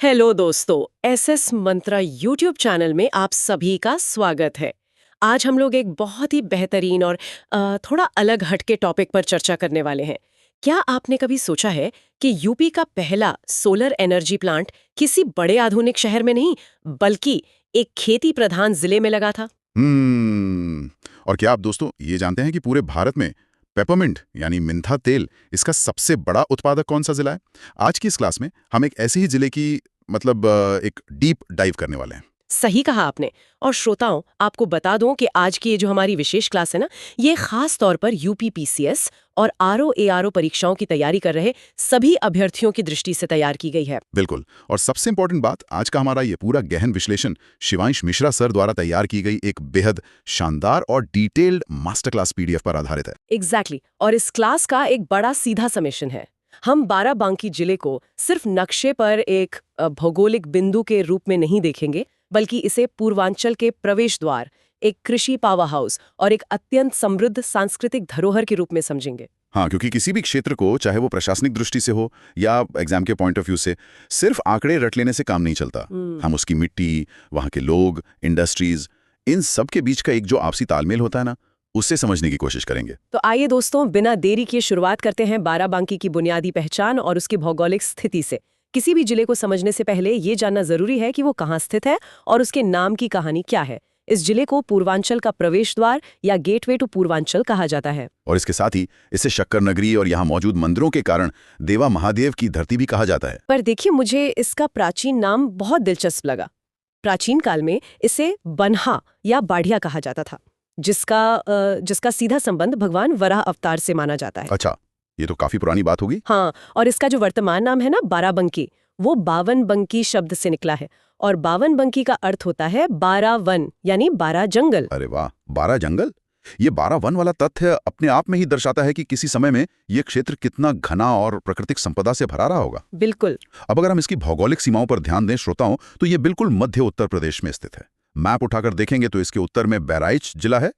Hello दोस्तों, SS मंत्रा YouTube channel में आप सभी का स्वागत है। आज हम लोग एक बहुत ही बेहतरीन और थोड़ा अलग हटके टॉपिक पर चर्चा करने वाले हैं। क्या आपने कभी सोचा है कि यूपी का पहला सोलर एनर्जी प्लांट किसी बड़े आधुनिक शहर में नहीं, बल्कि एक खेती प्रधान जिले में लगा था? और क्या आप दोस्तों ये जानते हैं कि पूरे भारत में पेपरमिंट यानी मिंथा तेल इसका सबसे बड़ा उत्पादक कौन सा जिला है? आज की इस क्लास में हम एक ऐसे ही जिले की एक डीप डाइव करने वाले हैं। सही कहा आपने। और श्रोताओं, आपको बता दूं कि आज की ये जो हमारी विशेष क्लास है ना, ये खास तौर पर यूपी पीसीएस और आरओ एआरओ परीक्षाओं की तैयारी कर रहे सभी अभ्यर्थियों की दृष्टि से तैयार की गई है। बिल्कुल। और सबसे इंपॉर्टेंट बात, आज का हमारा ये पूरा गहन विश्लेषण शिवांश मिश्रा सर द्वारा तैयार की गई एक बेहद शानदार और डिटेल्ड मास्टर क्लास पीडीएफ पर आधारित है। एग्जैक्टली और इस क्लास का एक बड़ा सीधा समेशन है। हम बाराबंकी जिले को सिर्फ नक्शे पर एक भौगोलिक बिंदु के रूप में नहीं देखेंगे, बल्कि इसे पूर्वांचल के प्रवेश द्वार, एक कृषि पावर हाउस और एक अत्यंत समृद्ध सांस्कृतिक धरोहर के रूप में समझेंगे। हाँ, क्योंकि किसी भी क्षेत्र को, चाहे वो प्रशासनिक दृष्टि से हो या एग्जाम के पॉइंट ऑफ व्यू से, सिर्फ आंकड़े रट लेने से काम नहीं चलता। हम उसकी मिट्टी, वहाँ के लोग, इंडस्ट्रीज, इन सब के बीच का एक जो आपसी तालमेल होता है ना, उससे समझने की कोशिश करेंगे। तो आइए दोस्तों, बिना देरी किए शुरुआत करते हैं बाराबंकी की बुनियादी पहचान और उसकी भौगोलिक स्थिति से। किसी भी जिले को समझने से पहले ये जानना जरूरी है कि वो कहाँ स्थित है और उसके नाम की कहानी क्या है। इस जिले को पूर्वांचल का प्रवेश द्वार या गेटवे टू पूर्वांचल कहा जाता है। और इसके साथ ही इसे शक्कर नगरी और यहाँ मौजूद मंदिरों के कारण देवा महादेव की धरती भी कहा जाता है। पर देखिए, मुझे इसका प्राचीन नाम बहुत दिलचस्प लगा। प्राचीन काल में इसे बनहा या बाढ़िया कहा जाता था, जिसका सीधा संबंध भगवान वराह अवतार से माना जाता है। अच्छा, ये तो काफी पुरानी बात होगी। हाँ, और इसका जो वर्तमान नाम है ना, बाराबंकी, वो 52 बंकी शब्द से निकला है। और 52 बंकी का अर्थ होता है 12 वन, यानी 12 जंगल। अरे वाह, 12 जंगल! ये 12 वन वाला तथ्य अपने आप में ही दर्शाता है कि किसी समय में ये क्षेत्र कितना घना और प्राकृतिक संपदा से भरा रहा होगा। बिल्कुल। अब अगर हम इसकी भौगोलिक सीमाओं पर ध्यान दें श्रोताओं, तो ये बिल्कुल मध्य उत्तर प्रदेश में स्थित है। मैप उठाकर देखेंगे तो इसके उत्तर में बहराइच जिला है।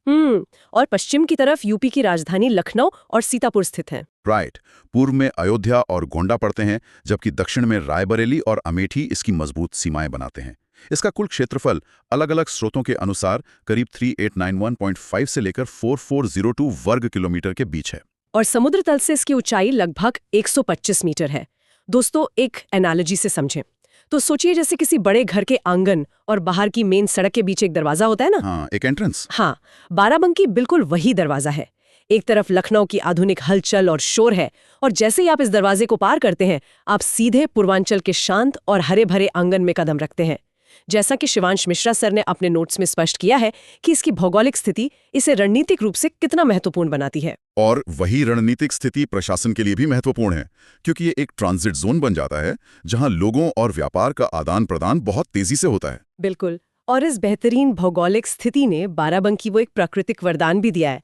और पश्चिम की तरफ यूपी की राजधानी लखनऊ और सीतापुर स्थित है। राइट। पूर्व में अयोध्या और गोंडा पड़ते हैं, जबकि दक्षिण में रायबरेली और अमेठी इसकी मजबूत सीमाएं बनाते हैं। इसका कुल क्षेत्रफल अलग अलग स्रोतों के अनुसार करीब 3891.5 से लेकर 4402 वर्ग किलोमीटर के बीच है। और समुद्र तल से इसकी ऊंचाई लगभग 125 मीटर है। दोस्तों, एक एनालॉजी से समझें तो सोचिए, जैसे किसी बड़े घर के आंगन और बाहर की मेन सड़क के बीच एक दरवाजा होता है ना। हाँ, एक एंट्रेंस। हाँ, बाराबंकी बिल्कुल वही दरवाजा है। एक तरफ लखनऊ की आधुनिक हलचल और शोर है, और जैसे ही आप इस दरवाजे को पार करते हैं, आप सीधे पूर्वांचल के शांत और हरे भरे आंगन में कदम रखते हैं। जैसा कि शिवांश मिश्रा सर ने अपने नोट्स में स्पष्ट किया है कि इसकी भौगोलिक स्थिति इसे रणनीतिक रूप से कितना महत्वपूर्ण बनाती है। और वही रणनीतिक स्थिति प्रशासन के लिए भी महत्वपूर्ण है, क्योंकि ये एक ट्रांजिट जोन बन जाता है जहां लोगों और व्यापार का आदान प्रदान बहुत तेजी से होता है। बिल्कुल। और इस बेहतरीन भौगोलिक स्थिति ने बाराबंकी वो एक प्राकृतिक वरदान भी दिया है,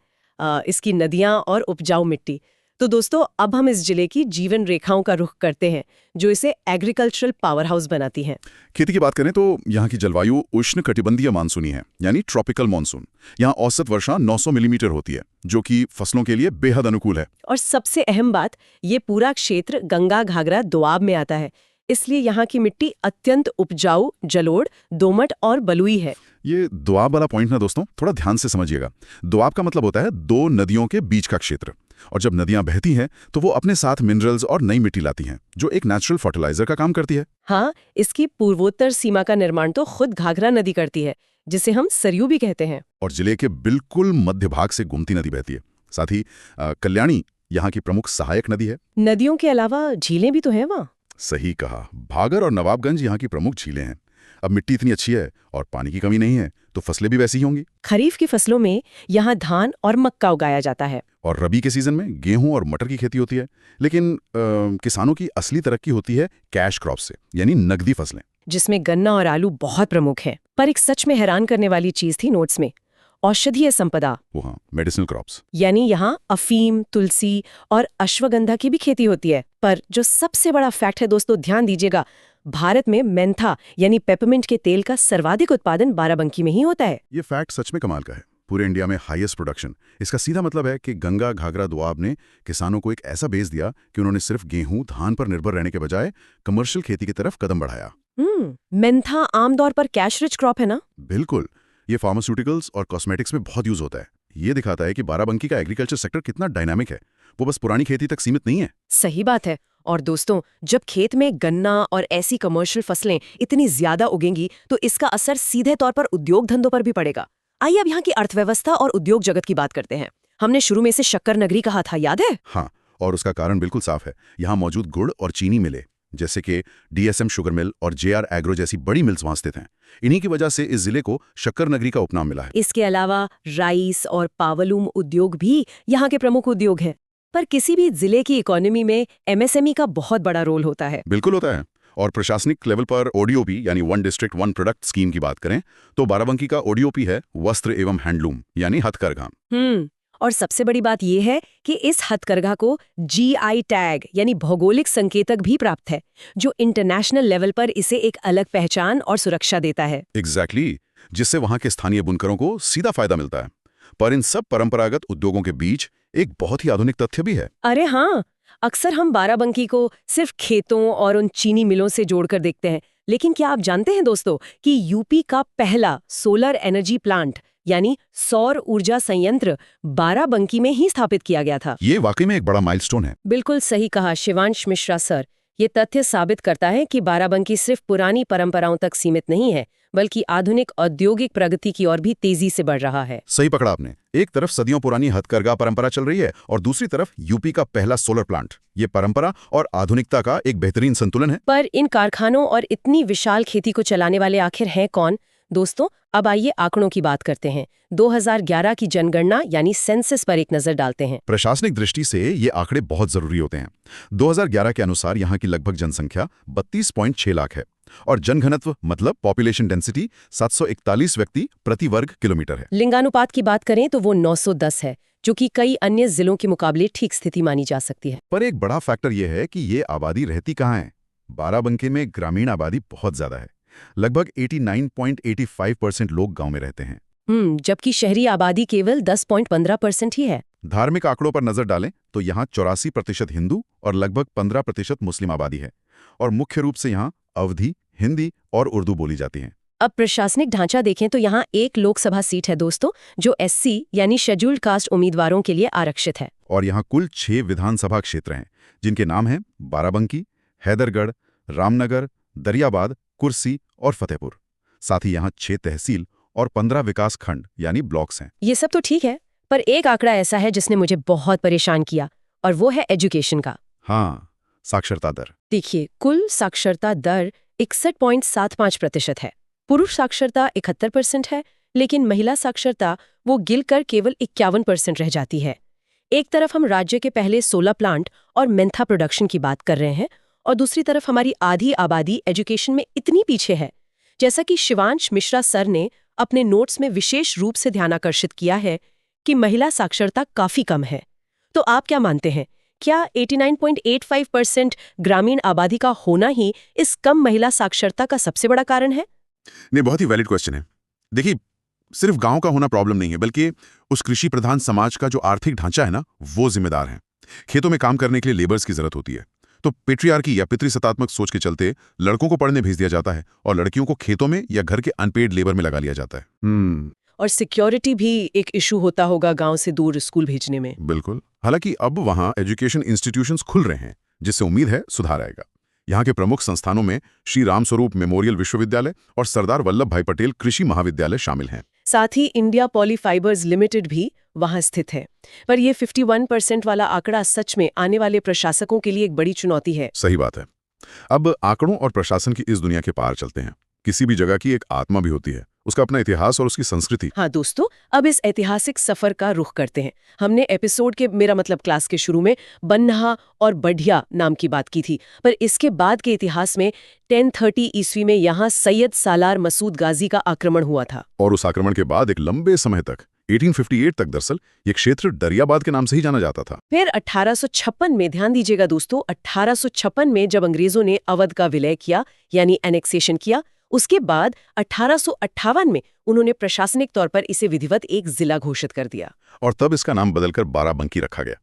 इसकी नदियां और उपजाऊ मिट्टी। तो दोस्तों, अब हम इस जिले की जीवन रेखाओं का रुख करते हैं, जो इसे एग्रीकल्चरल पावर हाउस बनाती हैं। खेती की बात करें तो यहाँ की जलवायु उष्ण कटिबंधीय मानसूनी है, यानी ट्रॉपिकल मानसून। यहाँ औसत वर्षा 900 मिलीमीटर होती है, जो कि फसलों के लिए बेहद अनुकूल है। और सबसे अहम बात, ये पूरा क्षेत्र गंगा घाघरा दोआब में आता है, इसलिए यहाँ की मिट्टी अत्यंत उपजाऊ, जलोढ़, दोमट और बलुई है। ये दोआब वाला पॉइंट ना दोस्तों, थोड़ा ध्यान से समझिएगा। दोआब का मतलब होता है दो नदियों के बीच का क्षेत्र, और जब नदियां बहती हैं तो वो अपने साथ मिनरल्स और नई मिट्टी लाती हैं, जो एक नेचुरल फर्टिलाइजर का काम करती है। हाँ, इसकी पूर्वोत्तर सीमा का निर्माण तो खुद घाघरा नदी करती है, जिसे हम सरयू भी कहते हैं। और जिले के बिल्कुल मध्य भाग से गोमती नदी बहती है। साथ ही कल्याणी यहाँ की प्रमुख सहायक नदी है। नदियों के अलावा झीलें भी तो हैं वहाँ। सही कहा, भागर और नवाबगंज यहाँ की प्रमुख झीलें हैं। अब मिट्टी इतनी अच्छी है और पानी की कमी नहीं है, तो फसलें भी वैसी ही होंगी। खरीफ की फसलों में यहाँ धान और मक्का उगाया जाता है, और रबी के सीजन में गेहूं और मटर की खेती होती है। लेकिन किसानों की असली तरक्की होती है कैश क्रॉप से, यानी नकदी फसलें, जिसमें गन्ना और आलू बहुत प्रमुख हैं। पर एक सच में हैरान करने वाली चीज थी नोट्स में, औषधीय संपदा। वो हाँ, मेडिसिनल क्रॉप्स। यानी यहाँ अफीम, तुलसी और अश्वगंधा की भी खेती होती है। पर जो सबसे बड़ा फैक्ट है दोस्तों, ध्यान दीजिएगा, भारत में मेंथा यानी पेपरमिंट के तेल का सर्वाधिक उत्पादन बाराबंकी में ही होता है। ये फैक्ट सच में कमाल का है। पूरे इंडिया में हाईएस्ट प्रोडक्शन। इसका सीधा मतलब है कि गंगा घाघरा दोआब ने किसानों को एक ऐसा बेस दिया कि उन्होंने सिर्फ गेहूं धान पर निर्भर रहने के बजाय कमर्शियल खेती की तरफ कदम बढ़ाया। मेंथा आमतौर पर कैश रिच क्रॉप है ना? बिल्कुल। ये फार्मास्यूटिकल्स और कॉस्मेटिक्स में बहुत यूज होता है। ये दिखाता है कि बाराबंकी का एग्रीकल्चर सेक्टर कितना डायनामिक है। वो बस पुरानी खेती तक सीमित नहीं है। सही बात है। और दोस्तों, जब खेत में गन्ना और ऐसी कमर्शियल फसलें इतनी ज्यादा उगेंगी तो इसका असर सीधे तौर पर उद्योग धंधों पर भी पड़ेगा। आइए अब यहाँ की अर्थव्यवस्था और उद्योग जगत की बात करते हैं। हमने शुरू में इसे शक्कर नगरी कहा था, याद है? हाँ, और उसका कारण बिल्कुल साफ है। यहाँ मौजूद गुड़ और चीनी मिले, जैसे कि डीएसएम शुगर मिल और जेआर एग्रो जैसी बड़ी मिल्स वहां स्थित हैं। इन्हीं की वजह से इस जिले को शक्कर नगरी का उपनाम मिला है। इसके अलावा राइस और पावलूम उद्योग भी यहाँ के प्रमुख उद्योग हैं। पर किसी भी जिले की इकोनॉमी में एमएसएमई का बहुत बड़ा रोल होता है। बिल्कुल होता है। और प्रशासनिक लेवल पर ओडीओपी यानी one district one product scheme की बात करें तो बाराबंकी का ओडीओपी है वस्त्र एवं हैंडलूम यानी हथकरघा। और सबसे बड़ी बात यह है कि इस हथकरघा को जीआई टैग यानी भौगोलिक संकेतक भी प्राप्त है, जो इंटरनेशनल लेवल पर इसे एक अलग पहचान और सुरक्षा देता है। एग्जैक्टली, जिससे वहां के स्थानीय बुनकरों को सीधा फायदा मिलता है। पर इन सब परंपरागत उद्योगों के बीच एक बहुत ही आधुनिक तथ्य भी है। अरे हाँ, अक्सर हम बाराबंकी को सिर्फ खेतों और उन चीनी मिलों से जोड़कर देखते हैं, लेकिन क्या आप जानते हैं दोस्तों कि यूपी का पहला सोलर एनर्जी प्लांट यानी सौर ऊर्जा संयंत्र बाराबंकी में ही स्थापित किया गया था। ये वाकई में एक बड़ा माइलस्टोन है। बिल्कुल सही कहा शिवांश मिश्रा सर। ये तथ्य साबित करता है कि बाराबंकी सिर्फ पुरानी परंपराओं तक सीमित नहीं है, बल्कि आधुनिक औद्योगिक प्रगति की ओर भी तेजी से बढ़ रहा है। सही पकड़ा आपने। एक तरफ सदियों पुरानी हथकरघा परंपरा चल रही है और दूसरी तरफ यूपी का पहला सोलर प्लांट। ये परंपरा और आधुनिकता का एक बेहतरीन संतुलन है। पर इन कारखानों और इतनी विशाल खेती को चलाने वाले आखिर हैं कौन? दोस्तों, अब आइए आंकड़ों की बात करते हैं। 2011 की जनगणना यानी सेंसस पर एक नजर डालते हैं। प्रशासनिक दृष्टि से ये आंकड़े बहुत जरूरी होते हैं। 2011 के अनुसार यहाँ की लगभग जनसंख्या 32.6 लाख है और जनघनत्व मतलब पॉपुलेशन डेंसिटी 741 व्यक्ति प्रति वर्ग किलोमीटर है। लिंगानुपात की बात करें तो वो 910 है, जो कि कई अन्य जिलों के मुकाबले ठीक स्थिति मानी जा सकती है। पर एक बड़ा फैक्टर यह है कि ये आबादी रहती कहाँ है। बाराबंकी में ग्रामीण आबादी बहुत ज्यादा है। लगभग 89.85% लोग गांव में रहते हैं। जबकि शहरी आबादी केवल 10.15% ही है। धार्मिक आंकड़ों पर नजर डालें तो यहाँ 84% हिंदू और लगभग 15% मुस्लिम आबादी है और मुख्य रूप से यहाँ अवधी, हिंदी और उर्दू बोली जाती है। अब प्रशासनिक ढांचा देखें तो यहाँ एक लोकसभा सीट है दोस्तों, जो एससी यानी शेड्यूल्ड कास्ट उम्मीदवारों के लिए आरक्षित है। और यहाँ कुल 6 विधानसभा क्षेत्र हैं, जिनके नाम हैं बाराबंकी, हैदरगढ़, रामनगर, दरियाबाद, कुर्सी और फतेहपुर। साथ ही यहाँ 6 तहसील और 15 विकास खंड यानी ब्लॉक्स हैं। ये सब तो ठीक है, पर एक आंकड़ा ऐसा है जिसने मुझे बहुत परेशान किया, और वो है एजुकेशन का। हाँ, साक्षरता दर। देखिए, कुल साक्षरता दर 61.75% है। पुरुष साक्षरता 71% है, लेकिन महिला साक्षरता वो गिरकर केवल 51% रह जाती है। एक तरफ हम राज्य के पहले सोलर प्लांट और मेंथा प्रोडक्शन की बात कर रहे हैं, और दूसरी तरफ हमारी आधी आबादी एजुकेशन में इतनी पीछे है। जैसा कि शिवांश मिश्रा सर ने अपने नोट्स में विशेष रूप से ध्यानाकर्षित किया है कि महिला साक्षरता काफी कम है। तो आप क्या मानते हैं, क्या 89.85% ग्रामीण आबादी का होना ही इस कम महिला साक्षरता का सबसे बड़ा कारण है? नहीं, बहुत ही वैलिड क्वेश्चन है। देखिए, सिर्फ गांव का होना प्रॉब्लम नहीं है, बल्कि उस कृषि प्रधान समाज का जो आर्थिक ढांचा है ना, वो जिम्मेदार है। खेतों में काम करने के लिए लेबर्स की जरूरत होती है, तो पेट्रियार्की या पितृसत्तात्मक सोच के चलते लड़कों को पढ़ने भेज दिया जाता है और लड़कियों को खेतों में या घर के अनपेड लेबर में लगा लिया जाता है। और सिक्योरिटी भी एक इशू होता होगा गांव से दूर स्कूल भेजने में। बिल्कुल। हालांकि अब वहां एजुकेशन इंस्टीट्यूशंस खुल रहे हैं, जिससे उम्मीद है सुधार आएगा। यहाँ के प्रमुख संस्थानों में श्री रामस्वरूप मेमोरियल विश्वविद्यालय और सरदार वल्लभ भाई पटेल कृषि महाविद्यालय शामिल हैं। साथ ही इंडिया पॉलीफाइबर्स लिमिटेड भी वहां स्थित है। पर यह 51% वाला आंकड़ा सच में आने वाले प्रशासकों के लिए एक बड़ी चुनौती है। सही बात है। अब आंकड़ों और प्रशासन की इस दुनिया के पार चलते हैं। किसी भी जगह की एक आत्मा भी होती है, उसका अपना इतिहास और उसकी संस्कृति। हाँ दोस्तों, अब इस ऐतिहासिक सफर का रुख करते हैं। हमने एपिसोड के मेरा मतलब क्लास के शुरू में बन्हा और बढ़िया नाम की बात की थी, पर इसके बाद के इतिहास में 1030 ईस्वी में यहाँ सैयद सालार मसूद गाजी का आक्रमण हुआ था। और उस आक्रमण के बाद एक लंबे समय तक 1858 तक दरअसल ये क्षेत्र दरियाबाद के नाम से ही जाना जाता था। फिर 1856 में, ध्यान दीजिएगा दोस्तों, 1856 में जब अंग्रेजों ने अवध का विलय किया यानी एनेक्सेशन किया, उसके बाद 1858 में उन्होंने प्रशासनिक तौर पर इसे विधिवत एक जिला घोषित कर दिया। और तब इसका नाम बदलकर बाराबंकी रखा गया।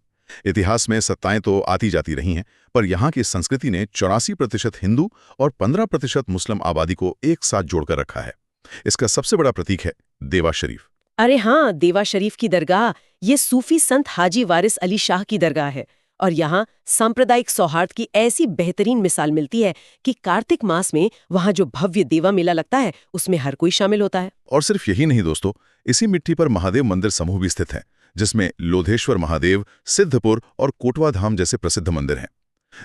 इतिहास में सत्ताएं तो आती जाती रही हैं, पर यहाँ की संस्कृति ने 84% हिंदू और 15% मुस्लिम आबादी को एक साथ जोड़कर रखा है। इसका सबसे बड़ा प्रतीक है देवा शरीफ। अरे हाँ, देवा शरीफ की दरगाह, ये सूफी संत हाजी वारिस अली शाह की दरगाह है। और यहाँ सांप्रदायिक सौहार्द की ऐसी बेहतरीन मिसाल मिलती है कि कार्तिक मास में वहाँ जो भव्य देवा मेला लगता है उसमें हर कोई शामिल होता है। और सिर्फ यही नहीं दोस्तों, इसी मिट्टी पर महादेव मंदिर समूह भी स्थित है, जिसमें लोधेश्वर महादेव, सिद्धपुर और कोटवा धाम जैसे प्रसिद्ध मंदिर हैं।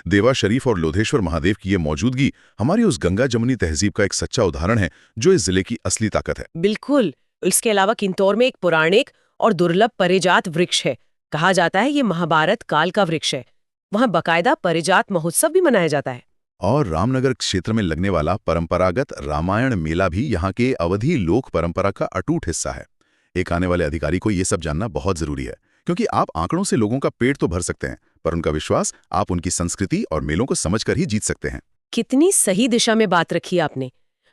देवा शरीफ और लोधेश्वर महादेव की ये मौजूदगी हमारी उस गंगा जमुनी तहजीब का एक सच्चा उदाहरण है, जो इस जिले की असली ताकत है। बिल्कुल। इसके अलावा किंतौर में एक पौराणिक और दुर्लभ परिजात वृक्ष है। कहा जाता है ये महाभारत काल का वृक्ष है। वहाँ बकायदा परिजात महोत्सव भी मनाया जाता है। और रामनगर क्षेत्र में लगने वाला परंपरागत रामायण मेला भी यहाँ के अवधी लोक परंपरा का अटूट हिस्सा है। एक आने वाले अधिकारी को ये सब जानना बहुत जरूरी है, क्योंकि आप आंकड़ों से लोगों का पेट तो भर सकते हैं, पर उनका विश्वास आप उनकी संस्कृति और मेलों को समझकर ही जीत सकते हैं। कितनी सही दिशा में बात रखी आपने।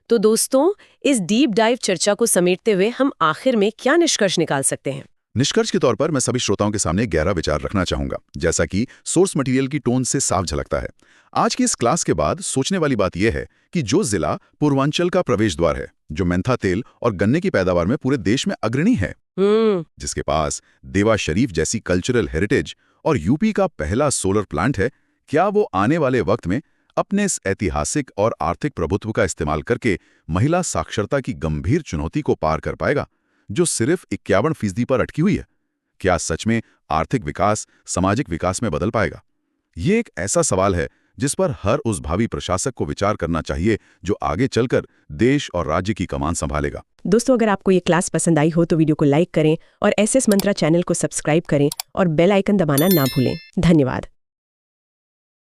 तो दोस्तों, इस डीप डाइव चर्चा को समेटते हुए हम आखिर में क्या निष्कर्ष निकाल सकते हैं? निष्कर्ष के तौर पर मैं सभी श्रोताओं के सामने गहरा विचार रखना चाहूंगा, जैसा कि सोर्स मटेरियल की टोन से साफ झलकता है। आज की इस क्लास के बाद सोचने वाली बात यह है कि जो जिला पूर्वांचल का प्रवेश द्वार है, जो मेंथा तेल और गन्ने की पैदावार में पूरे देश में अग्रणी है, जिसके पास देवा शरीफ जैसी कल्चरल हेरिटेज और यूपी का पहला सोलर प्लांट है, क्या वो आने वाले वक्त में अपने इस ऐतिहासिक और आर्थिक प्रभुत्व का इस्तेमाल करके महिला साक्षरता की गंभीर चुनौती को पार कर पाएगा, जो सिर्फ 51% पर अटकी हुई है? क्या सच में आर्थिक विकास सामाजिक विकास में बदल पाएगा? ये एक ऐसा सवाल है जिस पर हर उस भावी प्रशासक को विचार करना चाहिए, जो आगे चलकर देश और राज्य की कमान संभालेगा। दोस्तों, अगर आपको ये क्लास पसंद आई हो तो वीडियो को लाइक करें और एसएस मंत्रा चैनल को सब्सक्राइब करें और बेल आइकन दबाना ना भूलें। धन्यवाद।